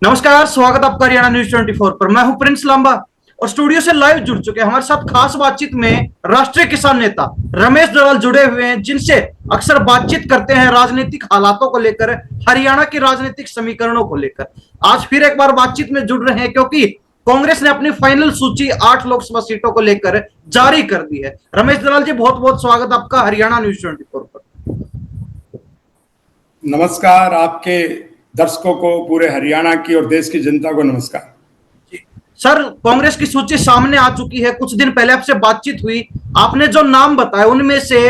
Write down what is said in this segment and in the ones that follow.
नमस्कार, स्वागत आपका हरियाणा न्यूज 24 पर। मैं हूं प्रिंस लांबा और स्टूडियो से लाइव जुड़ चुके हैं हमारे साथ खास बातचीत में राष्ट्रीय किसान नेता रमेश दलाल जुड़े हुए हैं, जिनसे अक्सर बातचीत करते हैं राजनीतिक हालातों को लेकर, हरियाणा के राजनीतिक समीकरणों को लेकर। आज फिर एक बार बातचीत में जुड़ रहे हैं क्योंकि कांग्रेस ने अपनी फाइनल सूची 8 लोकसभा सीटों को लेकर जारी कर दी है। रमेश दलाल जी, बहुत बहुत स्वागत आपका हरियाणा न्यूज 24 पर। नमस्कार, आपके दर्शकों को, पूरे हरियाणा की और देश की जनता को नमस्कार। सर, कांग्रेस की सूची सामने आ चुकी है। कुछ दिन पहले आपसे बातचीत हुई, आपने जो नाम बताए उनमें से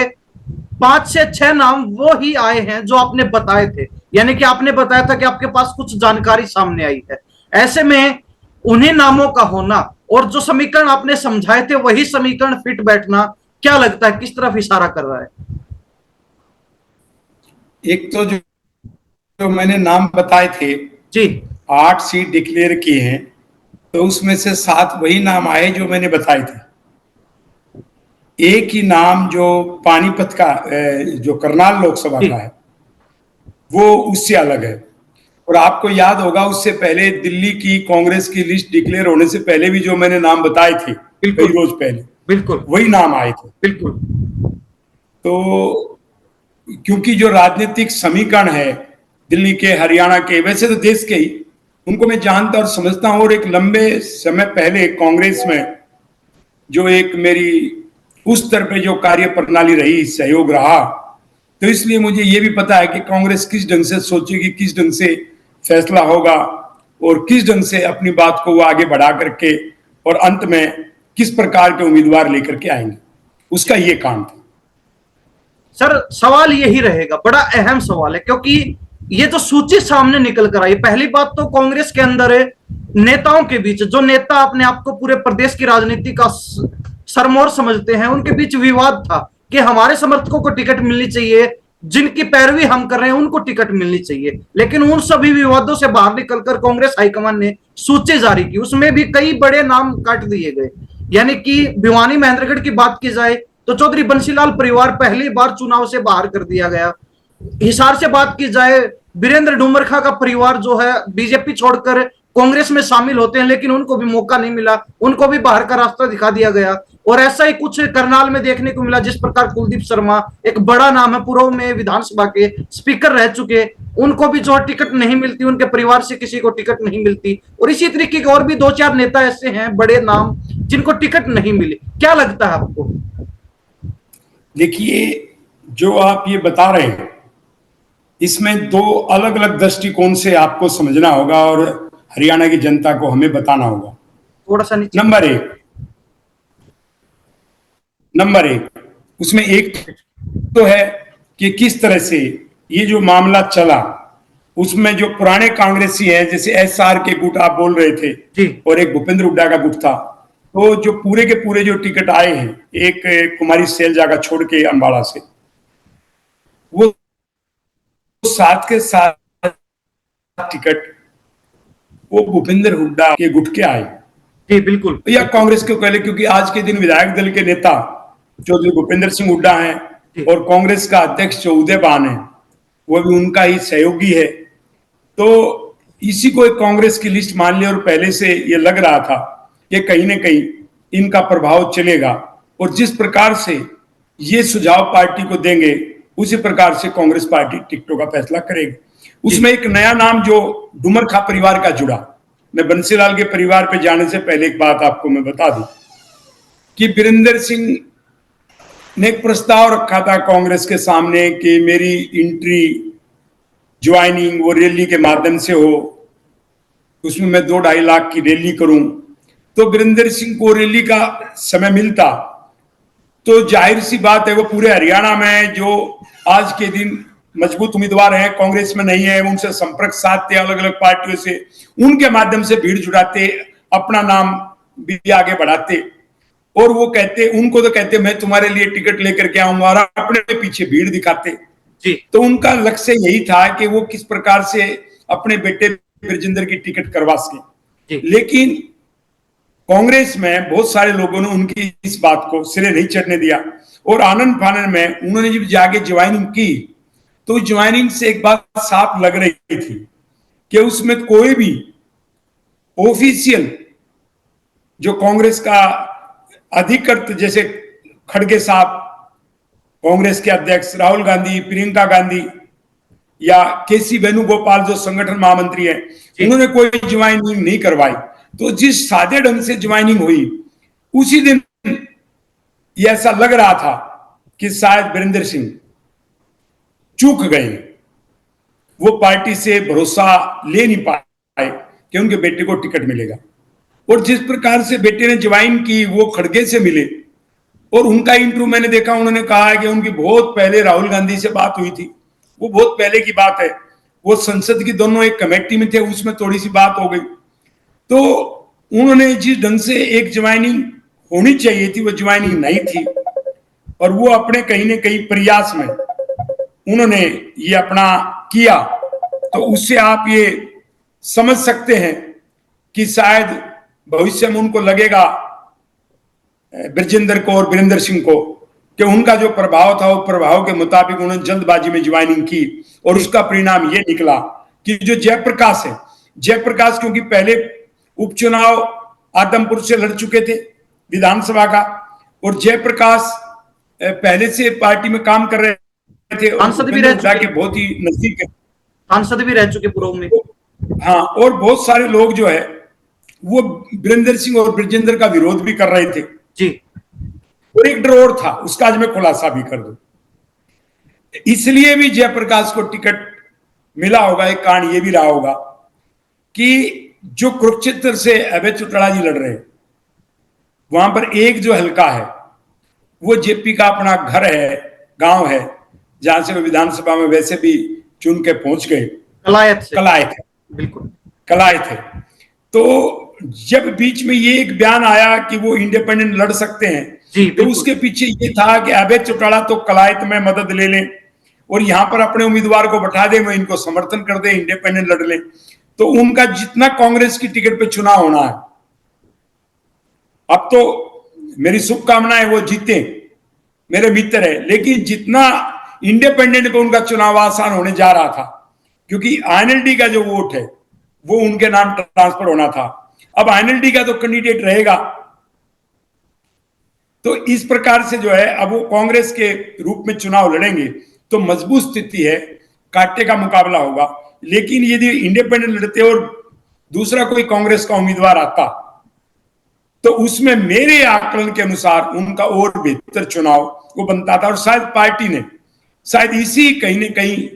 5 से 6 नाम वो ही आए हैं जो आपने बताए थे, यानी कि आपने बताया था कि आपके पास कुछ जानकारी सामने आई है। ऐसे में उन्हीं नामों का होना और जो समीकरण आपने समझाए थे वही समीकरण फिट बैठना, क्या लगता है किस तरफ इशारा कर रहा है? एक तो जो मैंने नाम बताए थे जी, 8 सीट डिक्लेयर किए हैं, तो उसमें से 7 वही नाम आए जो मैंने बताए थे। एक ही नाम जो पानीपत का, जो करनाल लोकसभा का है, वो उससे अलग है। और आपको याद होगा, उससे पहले दिल्ली की कांग्रेस की लिस्ट डिक्लेयर होने से पहले भी जो मैंने नाम बताए थे कई रोज पहले, बिल्कुल वही नाम आए थे। बिल्कुल। तो क्योंकि जो राजनीतिक समीकरण है दिल्ली के, हरियाणा के, वैसे तो देश के ही, उनको मैं जानता और समझता हूं। और एक लंबे समय पहले कांग्रेस में जो एक मेरी उस स्तर पे जो कार्य प्रणाली रही, सहयोग रहा, तो इसलिए मुझे ये भी पता है कि कांग्रेस किस ढंग से सोचेगी, किस ढंग से फैसला होगा और किस ढंग से अपनी बात को वो आगे बढ़ा करके और अंत में किस प्रकार के उम्मीदवार लेकर के आएंगे, उसका ये काम था। सर, सवाल यही रहेगा, बड़ा अहम सवाल है, क्योंकि ये जो सूची सामने निकल कर आई, पहली बात तो कांग्रेस के अंदर नेताओं के बीच, जो नेता अपने आप को पूरे प्रदेश की राजनीति का सरमोर समझते हैं, उनके बीच विवाद था कि हमारे समर्थकों को टिकट मिलनी चाहिए, जिनकी पैरवी हम कर रहे हैं उनको टिकट मिलनी चाहिए। लेकिन उन सभी विवादों से बाहर निकलकर कांग्रेस हाईकमान ने सूची जारी की, उसमें भी कई बड़े नाम काट दिए गए। यानी कि भिवानी महेंद्रगढ़ की बात की जाए तो चौधरी बंसीलाल परिवार पहली बार चुनाव से बाहर कर दिया गया। हिसार से बात की जाए, वीरेंद्र डूमरखा का परिवार जो है बीजेपी छोड़कर कांग्रेस में शामिल होते हैं, लेकिन उनको भी मौका नहीं मिला, उनको भी बाहर का रास्ता दिखा दिया गया। और ऐसा ही कुछ करनाल में देखने को मिला, जिस प्रकार कुलदीप शर्मा, एक बड़ा नाम है, पूर्व में विधानसभा के स्पीकर रह चुके, उनको भी जो टिकट नहीं मिलती, उनके परिवार से किसी को टिकट नहीं मिलती। और इसी तरीके के और भी 2-4 नेता ऐसे हैं, बड़े नाम, जिनको टिकट नहीं मिली। क्या लगता है आपको? देखिए, जो आप ये बता रहे हैं, इसमें 2 अलग अलग दृष्टिकोण से आपको समझना होगा और हरियाणा की जनता को हमें बताना होगा। थोड़ा सा नीचे। नंबर एक, उसमें एक तो है कि किस तरह से ये जो मामला चला, उसमें जो पुराने कांग्रेसी हैं, जैसे एसआर के गुट आप बोल रहे थे जी, और एक भूपेंद्र हुड्डा का गुट था, तो जो पूरे के पूरे जो टिकट आए हैं, एक कुमारी सैलजा का छोड़ के अंबाला से, वो 7 के 7 टिकट वो भूपेंद्र हुड्डा के गुट के आए। जी बिल्कुल, या कांग्रेस के पहले, क्योंकि आज के दिन विधायक दल के नेता चौधरी भूपेंद्र सिंह हुड्डा हैं और कांग्रेस का अध्यक्ष जो उदयभान है, वो भी उनका ही सहयोगी है। तो इसी को एक कांग्रेस की लिस्ट मान लिया और पहले से ये लग रहा था कि कहीं ना कहीं इनका प्रभाव चलेगा और जिस प्रकार से ये सुझाव पार्टी को देंगे, उसी प्रकार से कांग्रेस पार्टी टिकटों का फैसला करेगी। उसमें एक नया नाम जो डूमरखा परिवार का जुड़ा। मैं बंसीलाल के परिवार पे जाने से पहले एक बात आपको मैं बता दूं कि वीरेंद्र सिंह ने एक प्रस्ताव रखा था कांग्रेस के सामने कि मेरी एंट्री, ज्वाइनिंग वो रैली के माध्यम से हो, उसमें मैं 2-2.5 लाख की रैली करूं। तो वीरेंद्र सिंह को रैली का समय मिलता तो जाहिर सी बात है वो पूरे हरियाणा में जो आज के दिन मजबूत उम्मीदवार हैं, कांग्रेस में नहीं है, उनसे संपर्क साधते अलग अलग पार्टियों से, उनके माध्यम से भीड़ जुटाते, अपना नाम भी आगे बढ़ाते और वो कहते, उनको तो कहते मैं तुम्हारे लिए टिकट लेकर के आऊंगा और अपने पीछे भीड़ दिखाते। जी, तो उनका लक्ष्य यही था कि वो किस प्रकार से अपने बेटे ब्रजेंद्र की टिकट करवा सके। लेकिन कांग्रेस में बहुत सारे लोगों ने उनकी इस बात को सिरे नहीं चढ़ने दिया और आनंद फानन में उन्होंने जब जाके ज्वाइनिंग की, तो ज्वाइनिंग से एक बात साफ लग रही थी कि उसमें कोई भी ऑफिशियल जो कांग्रेस का अधिकृत, जैसे खड़गे साहब, कांग्रेस के अध्यक्ष, राहुल गांधी, प्रियंका गांधी या केसी वेणुगोपाल जो संगठन महामंत्री है, उन्होंने कोई ज्वाइनिंग नहीं करवाई। तो जिस सादे ढंग से ज्वाइनिंग हुई उसी दिन ये ऐसा लग रहा था कि शायद वीरेंद्र सिंह चूक गए, वो पार्टी से भरोसा ले नहीं पाए कि उनके बेटे को टिकट मिलेगा। और जिस प्रकार से बेटे ने ज्वाइन की, वो खड़गे से मिले और उनका इंटरव्यू मैंने देखा, उन्होंने कहा है कि उनकी बहुत पहले राहुल गांधी से बात हुई थी, वो बहुत पहले की बात है, वो संसद की दोनों एक कमेटी में थे, उसमें थोड़ी सी बात हो गई। तो उन्होंने जिस ढंग से एक ज्वाइनिंग होनी चाहिए थी वो ज्वाइनिंग नहीं थी, और वो अपने कहीं ना कहीं प्रयास में उन्होंने ये अपना किया। तो उससे आप ये समझ सकते हैं कि शायद भविष्य में उनको लगेगा, ब्रजेंद्र को और वीरेंद्र सिंह को, कि उनका जो प्रभाव था वो प्रभाव के मुताबिक उन्होंने जल्दबाजी में ज्वाइनिंग की, और उसका परिणाम ये निकला कि जो जयप्रकाश है, जयप्रकाश क्योंकि पहले उपचुनाव आदमपुर से लड़ चुके थे विधानसभा का, और जयप्रकाश पहले से पार्टी में काम कर रहे थे, सांसद भी रह चुके, बहुत ही नजदीक, सांसद भी रह चुके पूर्व में। हाँ, और बहुत सारे लोग जो है वो वीरेंद्र सिंह और ब्रजेंद्र का विरोध भी कर रहे थे जी। और एक डर और था, उसका आज मैं खुलासा भी कर दूं। इसलिए भी जयप्रकाश को टिकट मिला होगा। एक कारण ये भी रहा होगा कि जो कुरुक्षेत्र से अभय चौटाला जी लड़ रहे हैं, वहां पर एक जो हल्का है वो जेपी का अपना घर है, गांव है, जहां से वो विधानसभा में वैसे भी चुन के पहुंच गए, कलायत है, बिल्कुल कलायत है। तो जब बीच में ये एक बयान आया कि वो इंडिपेंडेंट लड़ सकते हैं, तो उसके पीछे ये था कि अभय चौटाला तो कलायत में मदद ले लें और यहां पर अपने उम्मीदवार को बैठा दें, वो इनको समर्थन कर दे, इंडिपेंडेंट लड़ लें, तो उनका जितना कांग्रेस की टिकट पे चुनाव होना है, अब तो मेरी शुभकामनाएं वो जीते, मेरे मित्र है, लेकिन जितना इंडिपेंडेंट को उनका चुनाव आसान होने जा रहा था, क्योंकि आईएनएलडी का जो वोट है वो उनके नाम ट्रांसफर होना था। अब आईएनएलडी का तो कैंडिडेट रहेगा, तो इस प्रकार से जो है अब वो कांग्रेस के रूप में चुनाव लड़ेंगे, तो मजबूत स्थिति है, कांटे का मुकाबला होगा। लेकिन यदि इंडिपेंडेंट लड़ते और दूसरा कोई कांग्रेस का उम्मीदवार आता, तो उसमें मेरे आकलन के अनुसार उनका और बेहतर चुनाव वो बनता था, और शायद पार्टी ने शायद इसी कहीं ना कहीं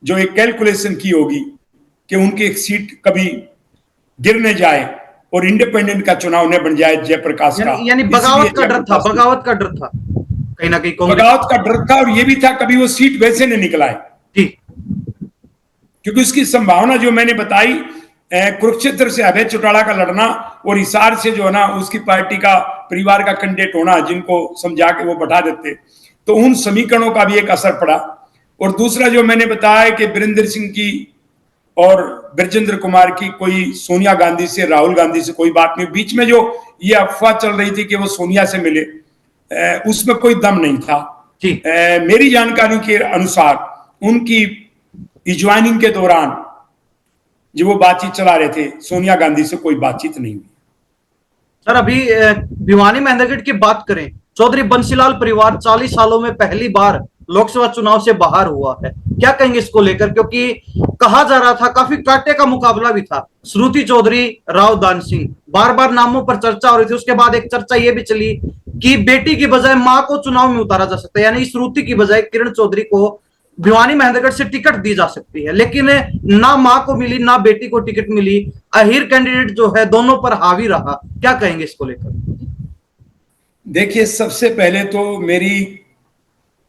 जो एक कैलकुलेशन की होगी कि उनकी एक सीट कभी गिरने जाए और इंडिपेंडेंट का चुनाव न बन जाए जयप्रकाश का, यानी बगावत का डर था, बगावत का डर था कहीं ना कहीं, बगावत का डर था। और ये भी था कभी वो सीट वैसे नहीं निकलाए, क्योंकि उसकी संभावना जो मैंने बताई, कुरुक्षेत्र से अभय चौटाला का लड़ना और हिसार से जो है ना उसकी पार्टी का परिवार का कैंडिडेट होना, जिनको समझा के वो बैठा देते, तो उन समीकरणों का भी एक असर पड़ा। और दूसरा जो मैंने बताया कि वीरेंद्र सिंह की और ब्रजेंद्र कुमार की कोई सोनिया गांधी से, राहुल गांधी से कोई बात नहीं, बीच में जो ये अफवाह चल रही थी कि वो सोनिया से मिले, उसमें कोई दम नहीं था। मेरी जानकारी के अनुसार उनकी ज्वाइनिंग के दौरान जो वो बातचीत चला रहे थे, सोनिया गांधी से कोई बातचीत नहीं हुई। सर अभी भिवानी मेंढरगढ़ की बात करें, चौधरी बंसीलाल परिवार 40 सालों में पहली बार लोकसभा चुनाव से बाहर हुआ है, क्या कहेंगे इसको लेकर? क्योंकि कहा जा रहा था, काफी कांटे का मुकाबला भी था, श्रुति चौधरी, राव दान सिंह, बार बार नामों पर चर्चा हो रही थी। उसके बाद एक चर्चा ये भी चली कि बेटी की बजाय मां को चुनाव में उतारा जा सकता है, यानी श्रुति की बजाय किरण चौधरी को भिवानी मेंढरगढ़ से टिकट दी जा सकती है, लेकिन ना मां को मिली ना बेटी को टिकट मिली। अहीर कैंडिडेट जो है दोनों पर हावी रहा, क्या कहेंगे इसको लेकर? देखिए, सबसे पहले तो मेरी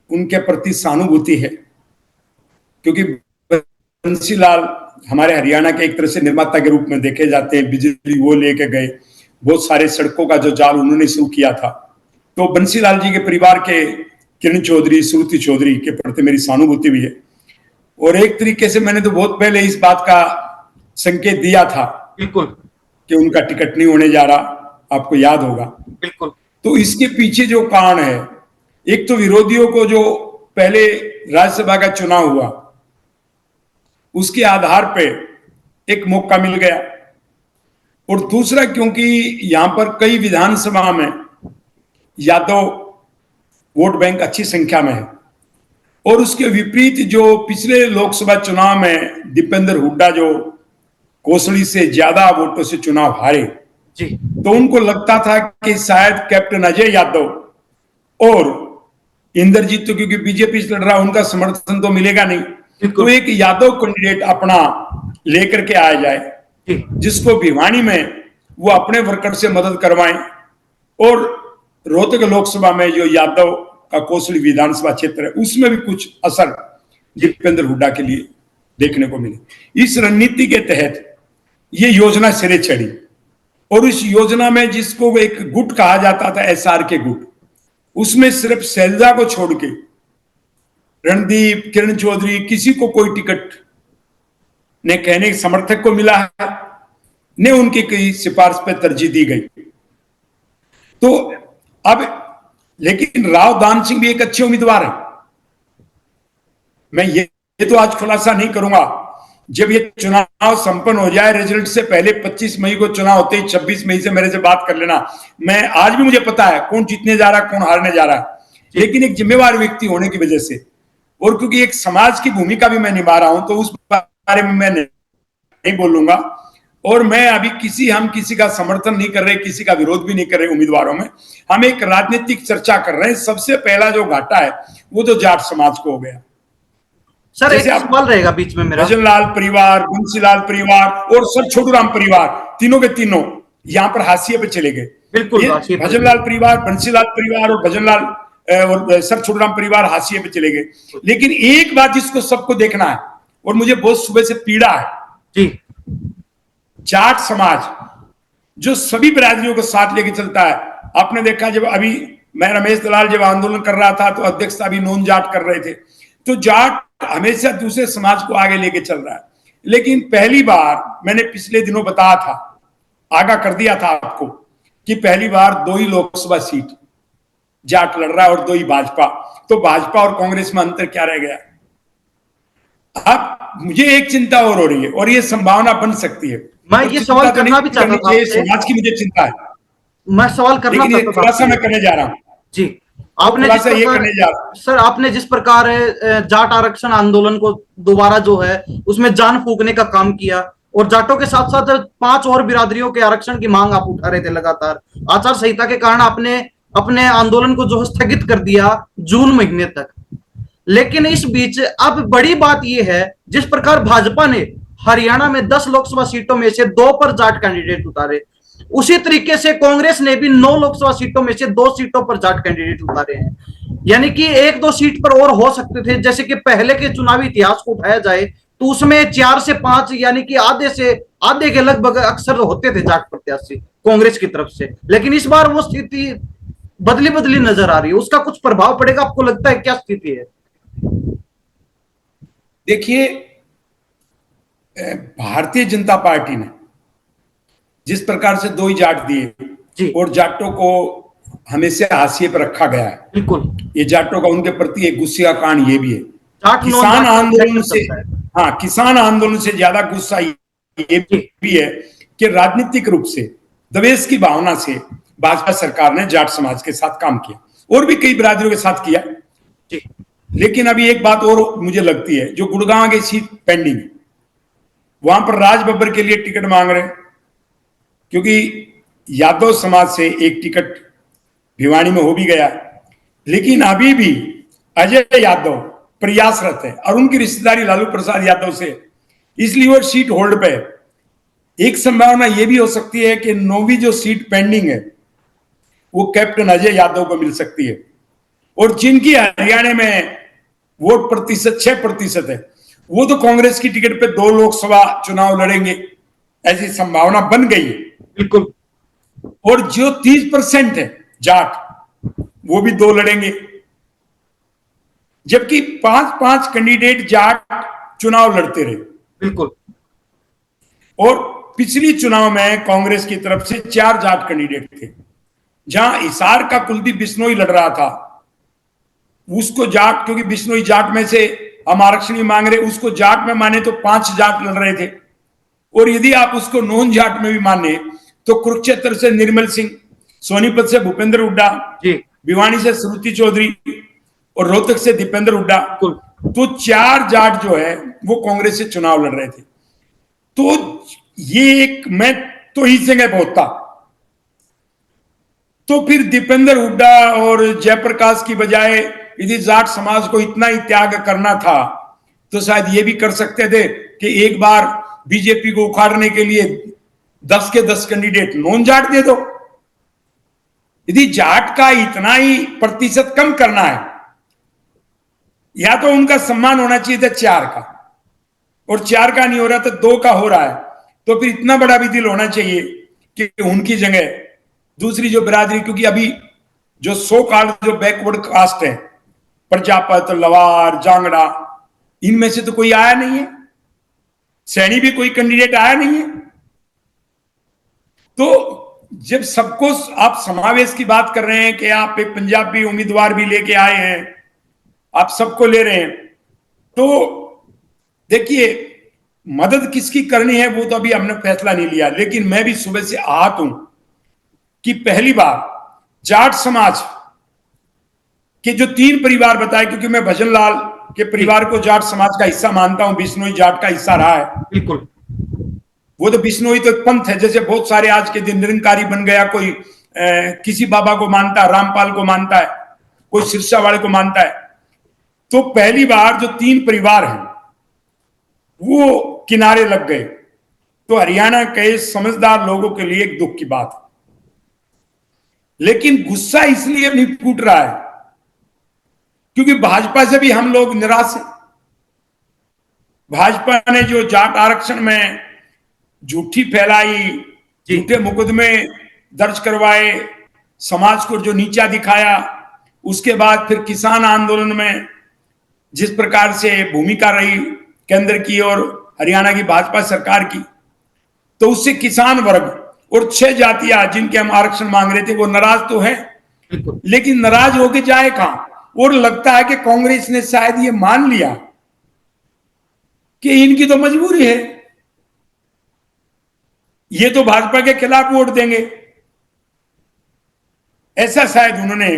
उनके प्रति सहानुभूति है, क्योंकि बंसीलाल हमारे हरियाणा के एक तरह से निर्माता के रूप में देखे जाते हैं। बिजली वो लेके गए, बहुत सारे सड़कों का जो जाल उन्होंने शुरू किया था। तो बंसीलाल जी के परिवार के किरण चौधरी, श्रुति चौधरी के प्रति मेरी सहानुभूति भी है। और एक तरीके से मैंने तो बहुत पहले इस बात का संकेत दिया था, बिल्कुल, कि उनका टिकट नहीं होने जा रहा, आपको याद होगा, बिल्कुल। तो इसके पीछे जो कारण है, एक तो विरोधियों को जो पहले राज्यसभा का चुनाव हुआ उसके आधार पे एक मौका मिल गया, और दूसरा क्योंकि यहां पर कई विधानसभा में यादव वोट बैंक अच्छी संख्या में है, और उसके विपरीत जो पिछले लोकसभा चुनाव में दीपेंद्र हुड्डा जो कोसली से ज्यादा वोटों से चुनाव हारे जी, तो उनको लगता था कि शायद कैप्टन अजय यादव और इंद्रजीत तो क्योंकि बीजेपी से लड़ रहा उनका समर्थन तो मिलेगा नहीं, तो एक यादव कैंडिडेट अपना लेकर के आया जाए जिसको भिवानी में वो अपने वर्कर से मदद करवाएं, और रोहतक लोकसभा में जो यादव का कोसली विधानसभा क्षेत्र है उसमें भी कुछ असर दीपेंद्र हुड्डा के लिए देखने को मिले। इस रणनीति के तहत ये योजना सिरे चढ़ी, और इस योजना में जिसको एक गुट कहा जाता था एसआर के गुट, उसमें सिर्फ शैलजा को छोड़ के रणदीप, किरण चौधरी, किसी को कोई टिकट ने कहने के समर्थक को मिला है, ने उनकी कई सिफारिश पर तरजीह दी गई। तो अब लेकिन राव दान सिंह भी एक अच्छे उम्मीदवार है। मैं ये तो आज खुलासा नहीं करूंगा, जब ये चुनाव संपन्न हो जाए रिजल्ट से पहले 25 मई को चुनाव होते ही 26 मई से मेरे से बात कर लेना। मैं आज भी मुझे पता है कौन जीतने जा रहा है, कौन हारने जा रहा है, लेकिन एक जिम्मेवार व्यक्ति होने की वजह से और क्योंकि एक समाज की भूमिका भी मैं निभा रहा हूं तो उस बारे में मैं नहीं बोलूंगा। और मैं अभी हम किसी का समर्थन नहीं कर रहे, किसी का विरोध भी नहीं कर रहे उम्मीदवारों में, हम एक राजनीतिक चर्चा कर रहे हैं। सबसे पहला जो घाटा है वो तो जाट समाज को हो गया। सर एक सवाल रहेगा बीच में मेरा। भजनलाल परिवार, बंसीलाल परिवार और सर छोटूराम परिवार, तीनों के तीनों यहाँ पर हाशिए पे चले गए। बिल्कुल, भजनलाल परिवार, बंसीलाल परिवार और भजनलाल और सर छोटूराम परिवार हाशिए पे चले गए। लेकिन एक बात जिसको सबको देखना है और मुझे बहुत सुबह से पीड़ा है जी, जाट समाज जो सभी बिरादरियों को साथ लेके चलता है। आपने देखा जब अभी मैं रमेश दलाल जब आंदोलन कर रहा था तो अध्यक्षता भी नॉन जाट कर रहे थे, तो जाट हमेशा दूसरे समाज को आगे लेके चल रहा है। लेकिन पहली बार मैंने पिछले दिनों बताया था, आगाह कर दिया था आपको कि पहली बार 2 ही लोकसभा सीट जाट लड़ रहा है और 2 ही भाजपा। तो भाजपा और कांग्रेस में अंतर क्या रह गया? अब मुझे एक चिंता और हो रही है और ये संभावना बन सकती है। मैं ये सवाल करना भी चाहता था, समाज की मुझे चिंता है, मैं सवाल करना चाहता था, थोड़ा मैं करने जा रहा हूँ जी। आपने सर आपने जिस प्रकार जाट आरक्षण आंदोलन को दोबारा जो है उसमें जान फूंकने का काम किया और जाटों के साथ साथ 5 और बिरादरियों के आरक्षण की मांग आप उठा रहे थे लगातार, आचार संहिता के कारण आपने अपने आंदोलन को जो है स्थगित कर दिया जून महीने तक। लेकिन इस बीच अब बड़ी बात यह है जिस प्रकार भाजपा ने हरियाणा में 10 लोकसभा सीटों में से 2 पर जाट कैंडिडेट उतारे, उसी तरीके से कांग्रेस ने भी 9 लोकसभा सीटों में से 2 सीटों पर जाट कैंडिडेट उतारे हैं। यानी कि 1-2 सीट पर और हो सकते थे, जैसे कि पहले के चुनावी इतिहास को उठाया जाए तो उसमें 4 से 5 यानी कि आधे के लगभग अक्सर होते थे जाट प्रत्याशी कांग्रेस की तरफ से। लेकिन इस बार वो स्थिति बदली नजर आ रही है, उसका कुछ प्रभाव पड़ेगा आपको लगता है? क्या स्थिति है? देखिए, भारतीय जनता पार्टी ने जिस प्रकार से 2 ही जाट दिए और जाटों को हमेशा हाशिए पर रखा गया है, बिल्कुल ये जाटों का उनके प्रति एक गुस्से का कारण ये भी है। किसान आंदोलन से, हाँ, किसान आंदोलन से ज्यादा गुस्सा ये भी है कि राजनीतिक रूप से दवेश की भावना से भाजपा सरकार ने जाट समाज के साथ काम किया और भी कई बिरादरियों के साथ किया। लेकिन अभी एक बात और मुझे लगती है, जो गुड़गांव की सीट पेंडिंग है वहां पर राज बब्बर के लिए टिकट मांग रहे हैं, क्योंकि यादव समाज से एक टिकट भिवानी में हो भी गया, लेकिन अभी भी अजय यादव प्रयासरत है और उनकी रिश्तेदारी लालू प्रसाद यादव से, इसलिए वो सीट होल्ड पे है। एक संभावना यह भी हो सकती है कि 9वीं जो सीट पेंडिंग है वो कैप्टन अजय यादव को मिल सकती है, और जिनकी हरियाणा में वोट प्रतिशत 6% है वो तो कांग्रेस की टिकट पे 2 लोकसभा चुनाव लड़ेंगे, ऐसी संभावना बन गई है बिल्कुल। और जो 30% है जाट वो भी 2 लड़ेंगे, जबकि 5 कैंडिडेट जाट चुनाव लड़ते रहे बिल्कुल। और पिछली चुनाव में कांग्रेस की तरफ से 4 जाट कैंडिडेट थे, जहां हिसार का कुलदीप बिश्नोई लड़ रहा था, उसको जाट, क्योंकि बिश्नोई जाट में से हम आरक्षण मांग रहे, उसको जाट में माने तो 5 जाट लड़ रहे थे, और यदि आप उसको नॉन जाट में भी माने तो कुरुक्षेत्र से निर्मल सिंह, सोनीपत से भूपेंद्र हुड्डा, भिवानी से श्रुति चौधरी और रोहतक से दीपेंद्र हुड्डा, तो 4 जाट जो है वो कांग्रेस से चुनाव लड़ रहे थे। तो ये एक, मैं तो इस जगह पहुंचता तो फिर दीपेंद्र हुड्डा और जयप्रकाश की बजाय यदि जाट समाज को इतना ही त्याग करना था तो शायद ये भी कर सकते थे कि एक बार बीजेपी को उखाड़ने के लिए 10 के 10 कैंडिडेट नॉन जाट दे दो। यदि जाट का इतना ही प्रतिशत कम करना है, या तो उनका सम्मान होना चाहिए था 4 का, और 4 का नहीं हो रहा तो 2 का हो रहा है, तो फिर इतना बड़ा भी दिल होना चाहिए कि उनकी जगह दूसरी जो बिरादरी, क्योंकि अभी जो सो कॉल्ड जो बैकवर्ड कास्ट है, प्रजापत, लवार, जांगड़ा, इनमें से तो कोई आया नहीं है, सैनी भी कोई कैंडिडेट आया नहीं है। तो जब सबको आप समावेश की बात कर रहे हैं कि आप एक पंजाबी उम्मीदवार भी लेके आए हैं, आप सबको ले रहे हैं, तो देखिए मदद किसकी करनी है वो तो अभी हमने फैसला नहीं लिया, लेकिन मैं भी सुबह से आहत हूं कि पहली बार जाट समाज के जो 3 परिवार बताए, क्योंकि मैं भजन लाल के परिवार को जाट समाज का हिस्सा मानता हूं, बिश्नोई जाट का हिस्सा रहा है। बिल्कुल, वो तो बिश्नोई तो एक पंथ है, जैसे बहुत सारे आज के दिन निरंकारी बन गया, कोई किसी बाबा को मानता है, रामपाल को मानता है, कोई सिरसा वाले को मानता है। तो पहली बार जो 3 परिवार हैं वो किनारे लग गए, तो हरियाणा के समझदार लोगों के लिए एक दुख की बात है। लेकिन गुस्सा इसलिए नहीं फूट रहा है क्योंकि भाजपा से भी हम लोग निराश हैं। भाजपा ने जो जाट आरक्षण में झूठी फैलाई, झूठे मुकदमे दर्ज करवाए, समाज को जो नीचा दिखाया, उसके बाद फिर किसान आंदोलन में जिस प्रकार से भूमिका रही केंद्र की और हरियाणा की भाजपा सरकार की, तो उससे किसान वर्ग और 6 जातियां जिनके हम आरक्षण मांग रहे थे वो नाराज तो है, लेकिन नाराज होके जाए कहां। और लगता है कि कांग्रेस ने शायद ये मान लिया कि इनकी तो मजबूरी है, ये तो भाजपा के खिलाफ वोट देंगे, ऐसा शायद उन्होंने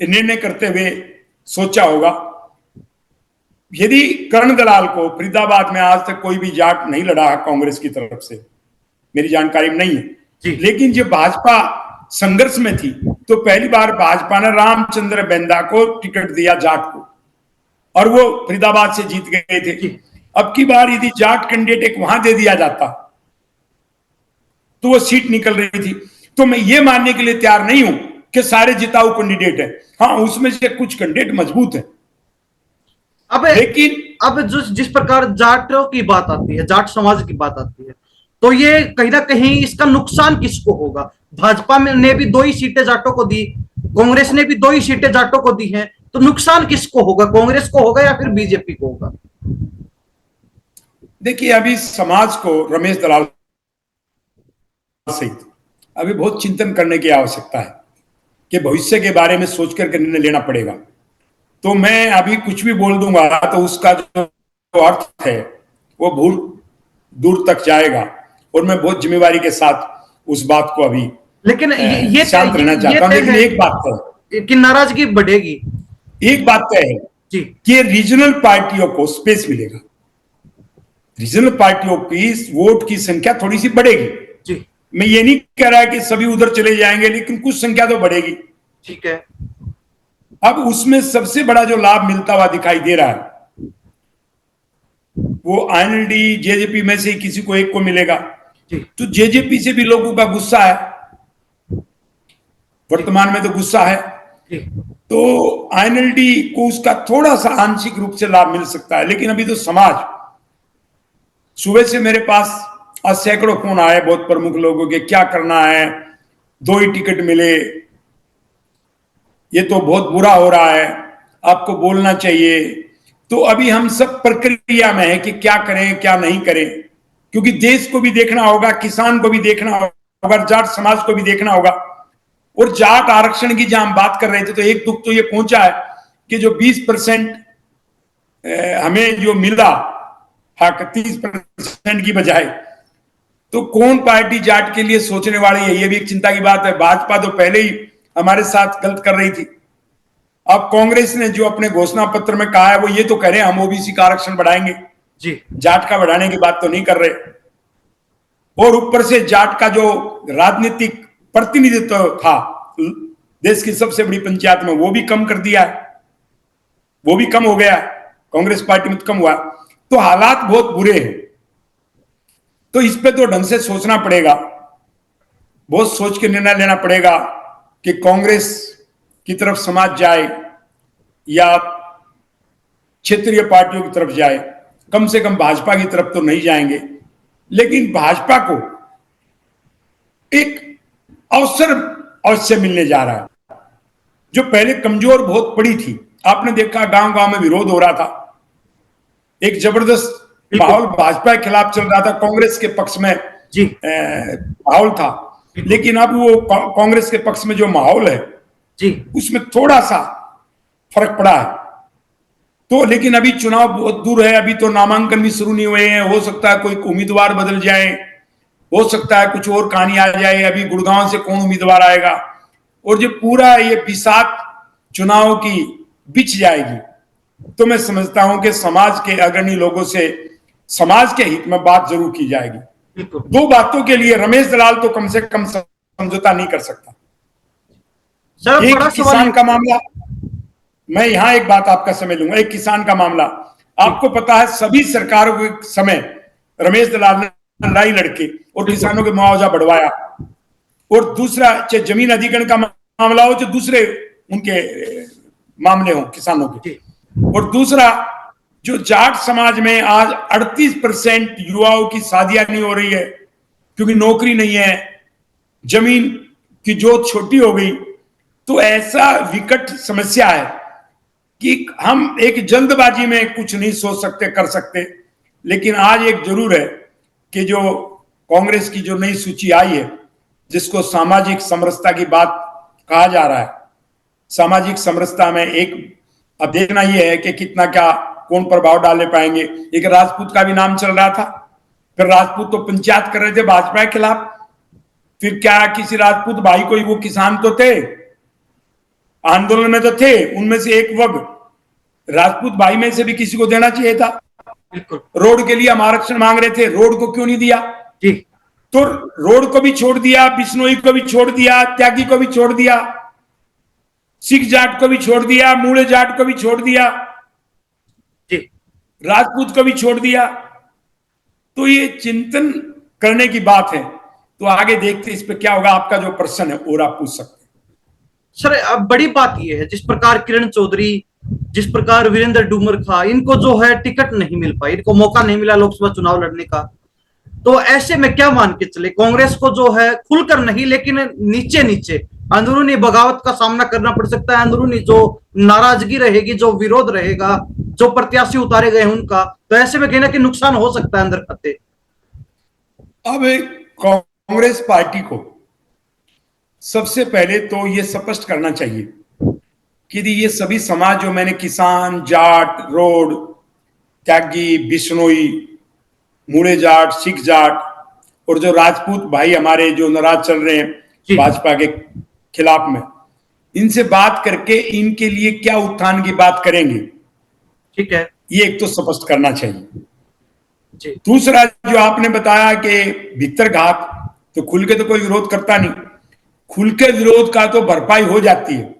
निर्णय करते हुए सोचा होगा। यदि कर्ण दलाल को फरीदाबाद में आज तक कोई भी जाट नहीं लड़ा है कांग्रेस की तरफ से, मेरी जानकारी में नहीं है, लेकिन जब भाजपा संघर्ष में थी तो पहली बार भाजपा ने रामचंद्र बेंदा को टिकट दिया जाट को, और वो फरीदाबाद से जीत गए थे। अब की बार यदि जाट कैंडिडेट एक वहां दे दिया जाता तो वो सीट निकल रही थी। तो मैं ये मानने के लिए तैयार नहीं हूं कि सारे जिताऊ कैंडिडेट है, हाँ उसमें से कुछ कैंडिडेट मजबूत है। लेकिन अब जिस प्रकार जाटों की बात आती है, जाट समाज की बात आती है, तो ये कहीं ना कहीं इसका नुकसान किसको होगा? भाजपा में ने भी 2 ही सीटें जाटों को दी, कांग्रेस ने भी 2 ही सीटें जाटों को दी हैं, तो नुकसान किसको होगा? कांग्रेस को होगा या फिर बीजेपी को होगा? देखिए अभी समाज को रमेश दलाल सहित अभी बहुत चिंतन करने की आवश्यकता है कि भविष्य के बारे में सोचकर निर्णय लेना पड़ेगा। तो मैं अभी कुछ भी बोल दूंगा तो उसका जो अर्थ है वो बहुत दूर तक जाएगा, और मैं बहुत जिम्मेवारी के साथ उस बात को अभी लेकिन ये शांत रहना चाहता हूं। लेकिन एक बात है कि नाराजगी बढ़ेगी, एक बात तय है कि रीजनल पार्टियों को स्पेस मिलेगा, रीजनल पार्टियों की वोट की संख्या थोड़ी सी बढ़ेगी जी। मैं ये नहीं कह रहा कि सभी उधर चले जाएंगे, लेकिन कुछ संख्या तो बढ़ेगी, ठीक है। अब उसमें सबसे बड़ा जो लाभ मिलता हुआ दिखाई दे रहा है वो आईएनएलडी जेजेपी में से किसी को एक को मिलेगा। तो जेजेपी से भी लोगों का गुस्सा है, वर्तमान में तो गुस्सा है, तो आईएनएलडी को उसका थोड़ा सा आंशिक रूप से लाभ मिल सकता है। लेकिन अभी तो समाज, सुबह से मेरे पास आज सैकड़ों फोन आए बहुत प्रमुख लोगों के, क्या करना है, 2 ही टिकट मिले, ये तो बहुत बुरा हो रहा है, आपको बोलना चाहिए। तो अभी हम सब प्रक्रिया में है कि क्या करें क्या नहीं करें, क्योंकि देश को भी देखना होगा, किसान को भी देखना होगा, जाट समाज को भी देखना होगा। और जाट आरक्षण की जहां हम बात कर रहे थे तो एक दुख तो ये पहुंचा है कि जो 20% हमें जो मिला हक 30% की बजाय, तो कौन पार्टी जाट के लिए सोचने वाली है, ये भी एक चिंता की बात है। भाजपा तो पहले ही हमारे साथ गलत कर रही थी। अब कांग्रेस ने जो अपने घोषणा पत्र में कहा है वो ये तो कह रहे हैं हम ओबीसी का आरक्षण बढ़ाएंगे जी, जाट का बढ़ाने की बात तो नहीं कर रहे। और ऊपर से जाट का जो राजनीतिक प्रतिनिधित्व था देश की सबसे बड़ी पंचायत में वो भी कम कर दिया है, वो भी कम हो गया। कांग्रेस पार्टी में तो कम हुआ। तो हालात बहुत बुरे हैं। तो इस पे तो ढंग से सोचना पड़ेगा, बहुत सोच के निर्णय लेना पड़ेगा कि कांग्रेस की तरफ समाज जाए या क्षेत्रीय पार्टियों की तरफ जाए। कम से कम भाजपा की तरफ तो नहीं जाएंगे। लेकिन भाजपा को एक अवसर अवश्य मिलने जा रहा है। जो पहले कमजोर बहुत पड़ी थी, आपने देखा गांव गांव में विरोध हो रहा था, एक जबरदस्त माहौल भाजपा के खिलाफ चल रहा था, कांग्रेस के पक्ष में जी, माहौल था। लेकिन अब वो कांग्रेस के पक्ष में जो माहौल है जी, उसमें थोड़ा सा फर्क पड़ा है। तो लेकिन अभी चुनाव बहुत दूर है, अभी तो नामांकन भी शुरू नहीं हुए हैं। हो सकता है कोई उम्मीदवार बदल जाए, हो सकता है कुछ और कहानी आ जाए। अभी गुड़गांव से कौन उम्मीदवार आएगा, और जो पूरा ये बिसात चुनाव की बिछ जाएगी। तो मैं समझता हूं कि समाज के अग्रणी लोगों से समाज के हित में बात जरूर की जाएगी। दो बातों के लिए रमेश दलाल तो कम से कम समझौता नहीं कर सकता। सर एक बड़ा किसान का मामला, मैं यहां एक बात आपका समय लूंगा। एक किसान का मामला, आपको पता है सभी सरकारों के समय रमेश दलाल ने लड़ाई लड़के और किसानों के मुआवजा बढ़वाया। और दूसरा, चाहे जमीन अधिग्रहण का मामला हो, चाहे दूसरे उनके मामले हो किसानों के। और दूसरा, जो जाट समाज में आज 38% युवाओं की शादियां नहीं हो रही है क्योंकि नौकरी नहीं है, जमीन की जोत छोटी हो गई। तो ऐसा विकट समस्या है कि हम एक जल्दबाजी में कुछ नहीं सोच सकते, कर सकते। लेकिन आज एक जरूर है कि जो कांग्रेस की जो नई सूची आई है, जिसको सामाजिक समरसता की बात कहा जा रहा है, सामाजिक समरसता में एक अब देखना यह है कि कितना क्या कौन प्रभाव डाले पाएंगे। एक राजपूत का भी नाम चल रहा था, फिर राजपूत तो पंचायत कर रहे थे भाजपा के खिलाफ। फिर क्या किसी राजपूत भाई कोई, वो किसान तो थे, आंदोलन में तो थे, उनमें से एक वर्ग राजपूत भाई में से भी किसी को देना चाहिए था। रोड के लिए हम आरक्षण मांग रहे थे, रोड को क्यों नहीं दिया? जी, तो रोड को भी छोड़ दिया, बिश्नोई को भी छोड़ दिया, त्यागी को भी छोड़ दिया, सिख जाट को भी छोड़ दिया, मूले जाट को भी छोड़ दिया, जी, राजपूत को भी छोड़ दिया। तो ये चिंतन करने की बात है। तो आगे देखते इस पे क्या होगा। आपका जो प्रश्न है और आप पूछ सकते हैं। सर अब बड़ी बात यह है, जिस प्रकार किरण चौधरी, जिस प्रकार वीरेंद्र डूमर खा, इनको जो है टिकट नहीं मिल पाई, इनको मौका नहीं मिला लोकसभा चुनाव लड़ने का। तो ऐसे में क्या मान के चले, कांग्रेस को जो है खुलकर नहीं लेकिन नीचे नीचे अंदरूनी बगावत का सामना करना पड़ सकता है। अंदरूनी जो नाराजगी रहेगी, जो विरोध रहेगा, जो प्रत्याशी उतारे गए उनका, तो ऐसे में कहीं ना कहीं नुकसान हो सकता है अंदर खाते। अब कांग्रेस पार्टी को सबसे पहले तो ये स्पष्ट करना चाहिए कि ये सभी समाज जो मैंने किसान, जाट, रोड, त्यागी, बिश्नोई, मूले जाट, सिख जाट और जो राजपूत भाई हमारे जो नाराज चल रहे हैं भाजपा के खिलाफ में, इनसे बात करके इनके लिए क्या उत्थान की बात करेंगे, ठीक है, ये एक तो स्पष्ट करना चाहिए। दूसरा, जो आपने बताया कि भीतर घात, तो खुल के तो कोई विरोध करता नहीं, खुल के विरोध का तो भरपाई हो जाती है,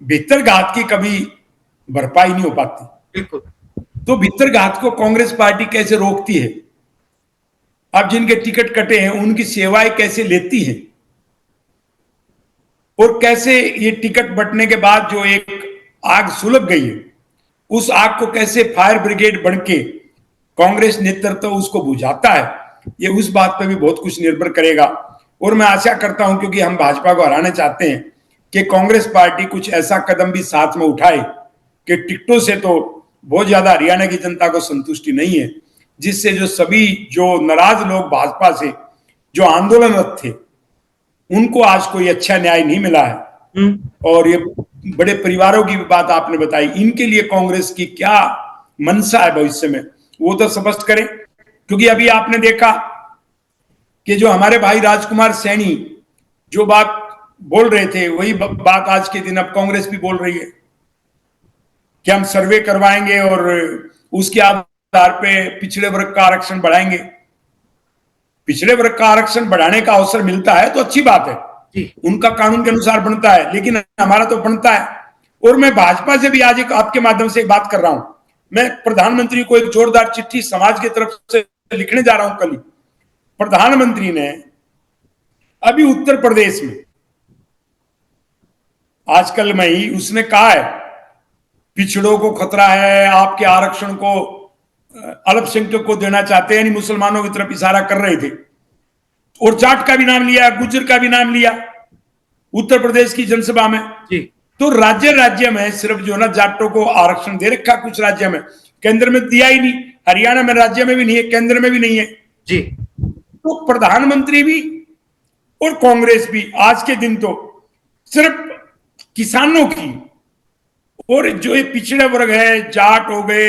भीतर घात की कभी भरपाई नहीं हो पाती। बिल्कुल। तो भीतर घात को कांग्रेस पार्टी कैसे रोकती है? अब जिनके टिकट कटे हैं उनकी सेवाएं कैसे लेती है, और कैसे ये टिकट बंटने के बाद जो एक आग सुलग गई है, उस आग को कैसे फायर ब्रिगेड बनके कांग्रेस नेतृत्व उसको बुझाता है, ये उस बात पर भी बहुत कुछ निर्भर करेगा। और मैं आशा करता हूं, क्योंकि हम भाजपा को हराना चाहते हैं, कि कांग्रेस पार्टी कुछ ऐसा कदम भी साथ में उठाए कि टिकटों से तो बहुत ज्यादा हरियाणा की जनता को संतुष्टि नहीं है, जिससे जो सभी जो नाराज लोग भाजपा से जो आंदोलनरत थे, उनको आज कोई अच्छा न्याय नहीं मिला है। और ये बड़े परिवारों की भी बात आपने बताई, इनके लिए कांग्रेस की क्या मंशा है भविष्य में, वो तो स्पष्ट करें। क्योंकि अभी आपने देखा कि जो हमारे भाई राजकुमार सैनी जो बात बोल रहे थे वही बात आज के दिन अब कांग्रेस भी बोल रही है कि हम सर्वे करवाएंगे और उसके आधार पे पिछड़े वर्ग का आरक्षण बढ़ाएंगे। पिछड़े वर्ग का आरक्षण बढ़ाने का अवसर मिलता है तो अच्छी बात है, उनका कानून के अनुसार बनता है, लेकिन हमारा तो बनता है। और मैं भाजपा से भी आज एक आपके माध्यम से एक बात कर रहा हूं, मैं प्रधानमंत्री को एक जोरदार चिट्ठी समाज की तरफ से लिखने जा रहा हूं। कल प्रधानमंत्री ने अभी उत्तर प्रदेश में आजकल में ही उसने कहा है पिछड़ों को खतरा है, आपके आरक्षण को अल्पसंख्यक को देना चाहते हैं, यानी मुसलमानों की तरफ इशारा कर रहे थे। और जाट का भी नाम लिया, गुज्जर का भी नाम लिया उत्तर प्रदेश की जनसभा में जी। तो राज्य राज्य में सिर्फ जो ना जाटों को आरक्षण दे रखा, कुछ राज्य में, केंद्र में दिया ही नहीं। हरियाणा में राज्य में भी नहीं है, केंद्र में भी नहीं है जी। तो प्रधानमंत्री भी और कांग्रेस भी आज के दिन तो सिर्फ किसानों की और जो ये पिछड़े वर्ग है, जाट हो गए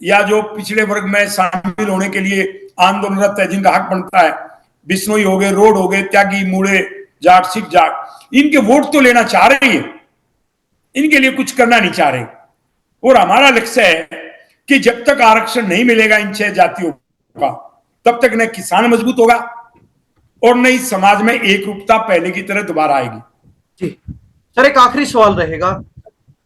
या जो पिछड़े वर्ग में शामिल होने के लिए आंदोलनरत है, जिनका हक बनता है, बिश्नोई हो गए, रोड हो गए, त्यागी, मूड़े जाट, सिख जाट, इनके वोट तो लेना चाह रहे हैं, इनके लिए कुछ करना नहीं चाह रहे। और हमारा लक्ष्य है कि जब तक आरक्षण नहीं मिलेगा इन 6 जातियों का, तब तक न किसान मजबूत होगा और न ही समाज में एकरूपता पहले की तरह दोबारा आएगी जी। सर, एक आखिरी सवाल रहेगा,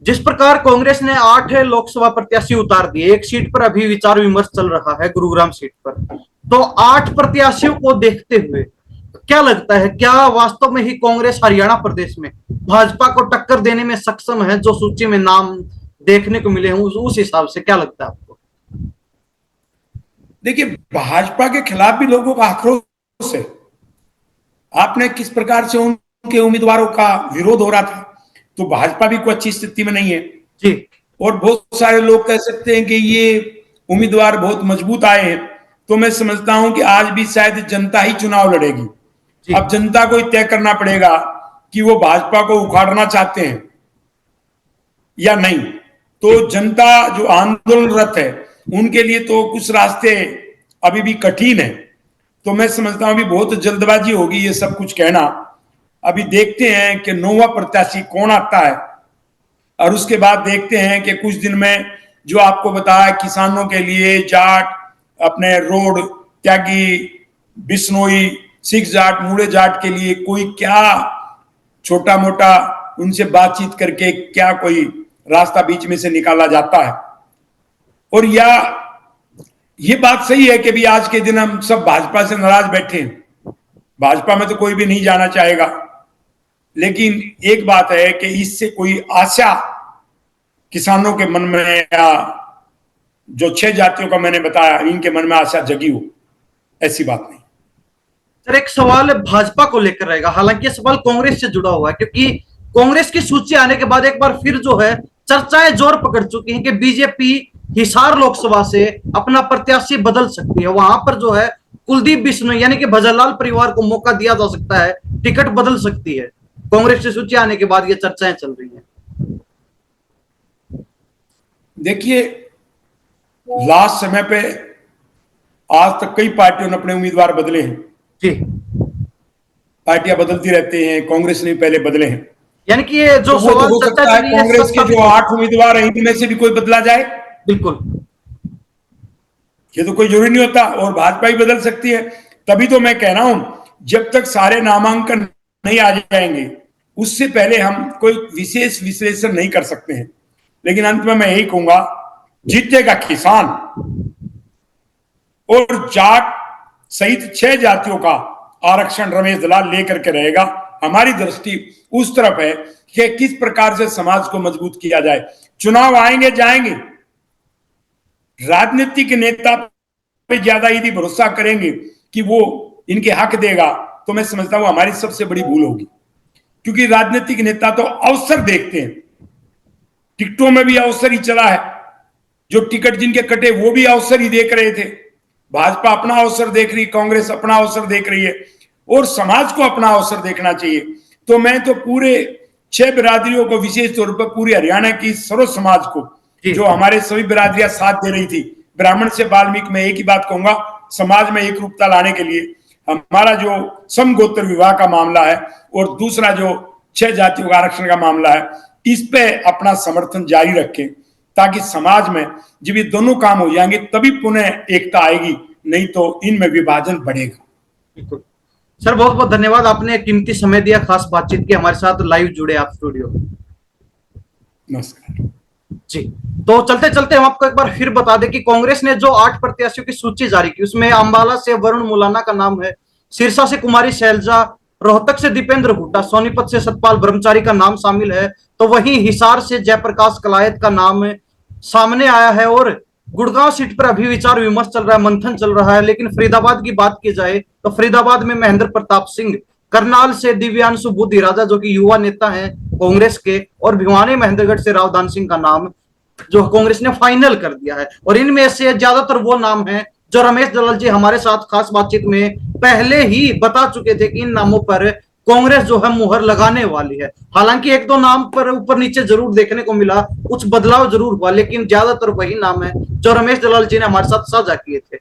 जिस प्रकार कांग्रेस ने 8 लोकसभा प्रत्याशी उतार दिए, एक सीट पर अभी विचार विमर्श चल रहा है, गुरुग्राम सीट पर, तो 8 प्रत्याशियों को देखते हुए क्या लगता है, क्या वास्तव में ही कांग्रेस हरियाणा प्रदेश में भाजपा को टक्कर देने में सक्षम है? जो सूची में नाम देखने को मिले हैं उस हिसाब से क्या लगता है आपको? देखिए, भाजपा के खिलाफ भी लोगों का आक्रोश है। आपने किस प्रकार से उनके उम्मीदवारों का विरोध हो रहा था, तो भाजपा भी कोई अच्छी स्थिति में नहीं है जी। और बहुत सारे लोग कह सकते हैं कि ये उम्मीदवार बहुत मजबूत आए हैं, तो मैं समझता हूं कि आज भी शायद जनता ही चुनाव लड़ेगी। अब जनता को तय करना पड़ेगा कि वो भाजपा को उखाड़ना चाहते हैं या नहीं। तो जनता जो आंदोलनरत है उनके लिए तो कुछ रास्ते अभी भी कठिन है। तो मैं समझता हूं अभी बहुत जल्दबाजी होगी ये सब कुछ कहना। अभी देखते हैं कि 9वां प्रत्याशी कौन आता है और उसके बाद देखते हैं कि कुछ दिन में जो आपको बताया किसानों के लिए, जाट, अपने रोड, त्यागी, बिश्नोई, सिख जाट, मूड़े जाट के लिए कोई क्या छोटा मोटा उनसे बातचीत करके क्या कोई रास्ता बीच में से निकाला जाता है। और या ये बात सही है कि भी आज के दिन हम सब भाजपा से नाराज बैठे हैं, भाजपा में तो कोई भी नहीं जाना चाहेगा, लेकिन एक बात है कि इससे कोई आशा किसानों के मन में या जो 6 जातियों का मैंने बताया इनके मन में आशा जगी हो, ऐसी बात नहीं। सर, एक सवाल भाजपा को लेकर रहेगा, हालांकि ये सवाल कांग्रेस से जुड़ा हुआ है, क्योंकि कांग्रेस की सूची आने के बाद एक बार फिर जो है चर्चाएं जोर पकड़ चुकी हैं कि बीजेपी हिसार लोकसभा से अपना प्रत्याशी बदल सकती है। वहां पर जो है कुलदीप बिश्नोई यानी कि भजनलाल परिवार को मौका दिया जा सकता है, टिकट बदल सकती है। कांग्रेस की सूची आने के बाद ये चर्चाएं चल रही हैं। देखिए, लास्ट समय पे आज तक कई पार्टियों ने अपने उम्मीदवार बदले हैं जी। पार्टियां बदलती रहती हैं, कांग्रेस ने पहले बदले हैं, यानी कि ये जो तो हो सकता है कांग्रेस के जो 8 उम्मीदवार हैं इनमें से भी कोई बदला जाए। बिल्कुल, ये तो कोई जरूरी नहीं होता, और भाजपा ही बदल सकती है। तभी तो मैं कह रहा हूं जब तक सारे नामांकन नहीं आ जाएंगे उससे पहले हम कोई विशेष विश्लेषण नहीं कर सकते हैं। लेकिन अंत में मैं यही कहूंगा, जीतेगा किसान और जाट सहित 6 जातियों का आरक्षण रमेश दलाल लेकर के रहेगा। हमारी दृष्टि उस तरफ है कि किस प्रकार से समाज को मजबूत किया जाए। चुनाव आएंगे जाएंगे, राजनीतिक नेता पे ज्यादा यदि भरोसा करेंगे कि वो इनके हक देगा, तो मैं समझता हूं हमारी सबसे बड़ी भूल होगी। क्योंकि राजनीतिक नेता तो अवसर देखते हैं, टिकटों में भी अवसर ही चला है, जो टिकट जिनके कटे वो भी अवसर ही देख रहे थे। भाजपा अपना अवसर देख रही, कांग्रेस अपना अवसर देख रही है, और समाज को अपना अवसर देखना चाहिए। तो मैं तो पूरे 6 बिरादरियों को, विशेष तौर पर पूरे हरियाणा की सर्व समाज को, जो हमारे सभी बिरादरियां साथ दे रही थी, ब्राह्मण से वाल्मीकि, मैं एक ही बात कहूंगा, समाज में एक रूपता लाने के लिए हमारा जो समगोत्र विवाह का मामला है और दूसरा जो 6 जातियों का आरक्षण का मामला है, इस पे अपना समर्थन जारी रखें, ताकि समाज में जब ये दोनों काम हो जाएंगे तभी पुनः एकता आएगी, नहीं तो इनमें विभाजन बढ़ेगा। बिल्कुल सर, बहुत बहुत धन्यवाद, आपने कीमती समय दिया, खास बातचीत की, हमारे साथ लाइव जुड़े आप स्टूडियो में। नमस्कार जी। तो चलते चलते हम आपको एक बार फिर बता दें कि कांग्रेस ने जो 8 प्रत्याशियों की सूची जारी की, उसमें अंबाला से वरुण मुलाना का नाम है, सिरसा से कुमारी शैलजा, रोहतक से दीपेंद्र हुड्डा, सोनीपत से सतपाल ब्रह्मचारी का नाम शामिल है। तो वहीं हिसार से जयप्रकाश कलायत का नाम सामने आया है और गुड़गांव सीट पर अभी विचार विमर्श चल रहा है, मंथन चल रहा है। लेकिन फरीदाबाद की बात की जाए तो फरीदाबाद में महेंद्र प्रताप सिंह, करनाल से दिव्यांशु बुद्धि राजा जो कि युवा नेता हैं कांग्रेस के, और भिवानी महेंद्रगढ़ से रावदान सिंह का नाम जो कांग्रेस ने फाइनल कर दिया है। और इनमें से ज्यादातर वो नाम हैं जो रमेश दलाल जी हमारे साथ खास बातचीत में पहले ही बता चुके थे कि इन नामों पर कांग्रेस जो है मुहर लगाने वाली है। हालांकि एक दो नाम पर ऊपर नीचे जरूर देखने को मिला, कुछ बदलाव जरूर हुआ, लेकिन ज्यादातर वही नाम है जो रमेश दलाल जी ने हमारे साथ साझा किए थे।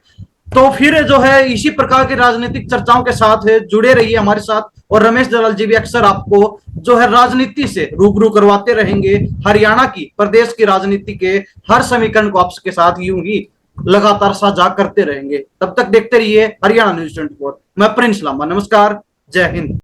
तो फिर जो है इसी प्रकार की राजनीतिक चर्चाओं के साथ जुड़े रहिए हमारे साथ, और रमेश दलाल जी भी अक्सर आपको जो है राजनीति से रूबरू करवाते रहेंगे। हरियाणा की, प्रदेश की राजनीति के हर समीकरण को आपके साथ यूं ही लगातार साझा करते रहेंगे। तब तक देखते रहिए हरियाणा न्यूज़ 24। मैं प्रिंस लांबा, नमस्कार, जय हिंद।